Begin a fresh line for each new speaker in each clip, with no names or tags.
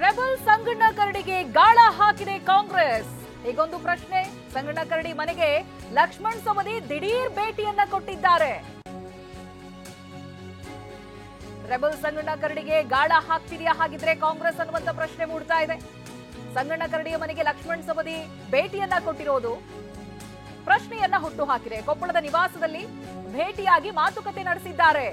Rebel Sanganna ಕರಡಿಗೆ ಗಾಳ ಹಾಕಿದೆ ಕಾಂಗ್ರೆಸ್. ಹೀಗೊಂದು ಪ್ರಶ್ನೆ. ಸಂಗಣ್ಣ ಕರಡಿ ಮನೆಗೆ ಲಕ್ಷ್ಮಣ್ ಸವದಿ ದಿಢೀರ್ ಭೇಟಿಯನ್ನ ಕೊಟ್ಟಿದ್ದಾರೆ. ರೆಬಲ್ ಸಂಗಣ್ಣ ಕರಡಿಗೆ ಗಾಳ ಹಾಕ್ತಿದೆಯಾ ಹಾಗಿದ್ರೆ ಕಾಂಗ್ರೆಸ್ ಅನ್ನುವಂತ ಪ್ರಶ್ನೆ ಮೂಡ್ತಾ ಇದೆ. ಸಂಗಣ್ಣ ಕರಡಿಯ ಮನೆಗೆ ಲಕ್ಷ್ಮಣ್ ಸವದಿ ಭೇಟಿಯನ್ನ ಕೊಟ್ಟಿರೋದು ಪ್ರಶ್ನೆಯನ್ನ ಹುಟ್ಟು ಹಾಕಿದೆ. ಕೊಪ್ಪಳದ ನಿವಾಸದಲ್ಲಿ ಭೇಟಿಯಾಗಿ ಮಾತುಕತೆ ನಡೆಸಿದ್ದಾರೆ.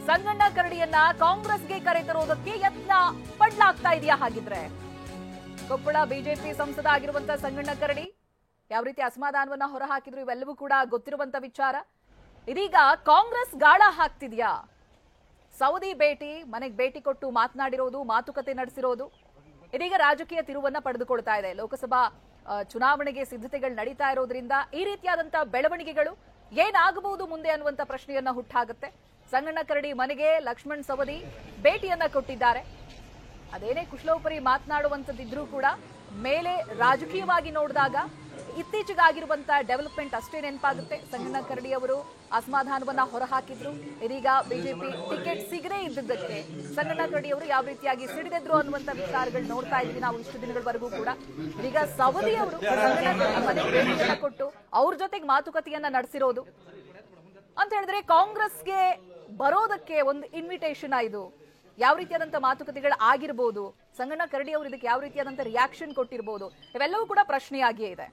ಸಂಗಣ್ಣ ಕರಡಿಯನ್ನ ಕಾಂಗ್ರೆಸ್ಗೆ ಕರೆತರೋದಕ್ಕೆ ಯತ್ನ ಪಡ್ಲಾಗ್ತಾ ಇದೆಯಾ ಹಾಗಿದ್ರೆ? ಕೊಪ್ಪಳ ಬಿಜೆಪಿ ಸಂಸದ ಆಗಿರುವಂತಹ ಸಂಗಣ್ಣ ಕರಡಿ ಯಾವ ರೀತಿ ಅಸಮಾಧಾನವನ್ನ ಹೊರಹಾಕಿದ್ರು ಇವೆಲ್ಲವೂ ಕೂಡ ಗೊತ್ತಿರುವಂತ ವಿಚಾರ. ಇದೀಗ ಕಾಂಗ್ರೆಸ್ ಗಾಳ ಹಾಕ್ತಿದ್ಯಾ? ಸೌದಿ ಭೇಟಿ, ಮನೆಗೆ ಭೇಟಿ ಕೊಟ್ಟು ಮಾತನಾಡಿರೋದು, ಮಾತುಕತೆ ನಡೆಸಿರೋದು ಇದೀಗ ರಾಜಕೀಯ ತಿರುವನ್ನ ಪಡೆದುಕೊಳ್ತಾ ಇದೆ. ಲೋಕಸಭಾ ಚುನಾವಣೆಗೆ ಸಿದ್ಧತೆಗಳು ನಡೀತಾ ಇರೋದ್ರಿಂದ ಈ ರೀತಿಯಾದಂತಹ ಬೆಳವಣಿಗೆಗಳು ಏನಾಗಬಹುದು ಮುಂದೆ ಅನ್ನುವಂತ ಪ್ರಶ್ನೆಯನ್ನ ಹುಟ್ಟಾಗುತ್ತೆ. ಸಂಗಣ್ಣ ಕರಡಿ ಮನೆಗೆ ಲಕ್ಷ್ಮಣ್ ಸವದಿ ಭೇಟಿಯನ್ನ ಕೊಟ್ಟಿದ್ದಾರೆ. ಅದೇನೇ ಕುಶಲೋಪರಿ ಮಾತನಾಡುವಂತದ್ದಿದ್ರೂ ಕೂಡ ಮೇಲೆ ರಾಜಕೀಯವಾಗಿ ನೋಡಿದಾಗ ಇತ್ತೀಚೆಗಾಗಿರುವಂತಹ ಡೆವಲಪ್ಮೆಂಟ್ ಅಷ್ಟೇ ನೆನಪಾಗುತ್ತೆ. ಸಂಗಣ್ಣ ಕರಡಿ ಅವರು ಅಸಮಾಧಾನವನ್ನ ಹೊರಹಾಕಿದ್ರು. ಇದೀಗ ಬಿಜೆಪಿ ಟಿಕೆಟ್ ಸಿಗದೇ ಇದ್ದಿದ್ದಕ್ಕೆ ಸಂಗಣ್ಣ ಕರಡಿ ಅವರು ಯಾವ ರೀತಿಯಾಗಿ ಸಿಡಿದೆದ್ರು ಅನ್ನುವಂತ ವಿಚಾರಗಳು ನೋಡ್ತಾ ಇದ್ವಿ ನಾವು ಇಷ್ಟು ದಿನಗಳವರೆಗೂ ಕೂಡ. ಇದೀಗ ಸವದಿ ಅವರು ಸಂಗಣ್ಣ ಕರಡಿ ಮನೆಗೆ ಭೇಟಿಯನ್ನ ಕೊಟ್ಟು ಅವ್ರ ಜೊತೆಗೆ ಮಾತುಕತೆಯನ್ನ ನಡೆಸಿರೋದು ಅಂತ ಹೇಳಿದ್ರೆ ಕಾಂಗ್ರೆಸ್ಗೆ ಬರೋದಕ್ಕೆ ಒಂದು ಇನ್ವಿಟೇಷನ್ ಇದು. ಯಾವ ರೀತಿಯಾದಂತಹ ಮಾತುಕತೆಗಳು ಆಗಿರ್ಬೋದು, ಸಂಗಣ್ಣ ಕರಡಿ ಅವರು ಇದಕ್ಕೆ ಯಾವ ರೀತಿಯಾದಂತಹ ರಿಯಾಕ್ಷನ್ ಕೊಟ್ಟಿರ್ಬೋದು, ಇವೆಲ್ಲವೂ ಕೂಡ ಪ್ರಶ್ನೆಯಾಗಿಯೇ ಇದೆ.